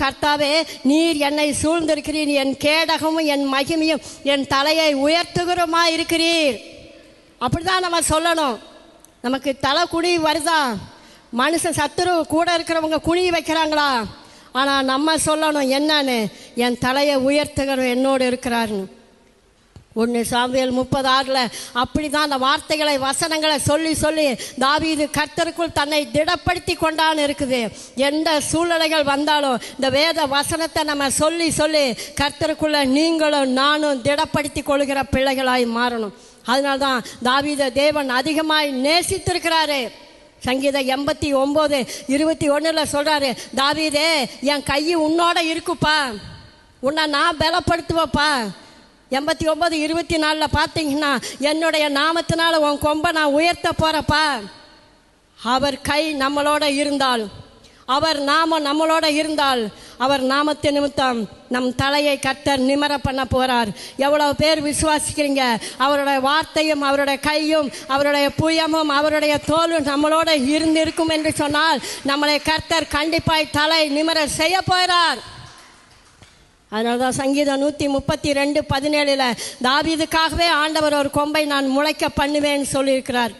கர்த்தாவே, நீர் என்னை சூழ்ந்திருக்கிறீர், என் கேடகமும் என் மகிமையும் என் தலையை உயர்த்துகிறமா இருக்கிறீர். அப்படிதான் நம்ம சொல்லணும். நமக்கு தலை குடி வருதா, மனுஷன் சத்துரு கூட இருக்கிறவங்க குனி வைக்கிறாங்களா? ஆனால் நம்ம சொல்லணும் என்னன்னு, என் தலையை உயர்த்துகிற என்னோடு இருக்கிறாருன்னு. 1 சாமுவேல் 36 அப்படி தான் அந்த வார்த்தைகளை வசனங்களை சொல்லி சொல்லி தாவீது கர்த்தருக்குள் தன்னை திடப்படுத்தி கொண்டான்னு இருக்குது. எந்த சூழ்நிலைகள் வந்தாலும் இந்த வேத வசனத்தை நம்ம சொல்லி சொல்லி கர்த்தருக்குள்ள நீங்களும் நானும் திடப்படுத்தி கொள்கிற பிள்ளைகளாய் மாறணும். அதனால தான் தாவீதை தேவன் அதிகமாய் நேசித்திருக்கிறாரு. சங்கீதம் 89:21 சொல்றாரு, தாவீதே, என் கை உன்னோட இருக்குப்பா, உன்னை நான் பலப்படுத்துவப்பா. 89:24 பார்த்தீங்கன்னா, என்னுடைய நாமத்தினால உன் கொம்பை நான் உயர்த்த போறப்பா. அவர் கை நம்மளோட இருந்தால், அவர் நாமம் நம்மளோட இருந்தால், அவர் நாமத்தை நிமித்தம் நம் தலையை கர்த்தர் நிமர பண்ண போறார். எவ்வளவு பேர் விசுவாசிக்கிறீங்க? அவருடைய வார்த்தையும் அவருடைய கையும் அவருடைய புயமும் அவருடைய தோலும் நம்மளோட இருந்திருக்கும் என்று சொன்னால் நம்மளை கர்த்தர் கண்டிப்பாய் தலை நிமர செய்ய போகிறார். அதனால்தான் சங்கீதம் 132:17 தாவீதுக்காகவே ஆண்டவர் ஒரு கொம்பை நான் முளைக்க பண்ணுவேன்னு சொல்லியிருக்கிறார்.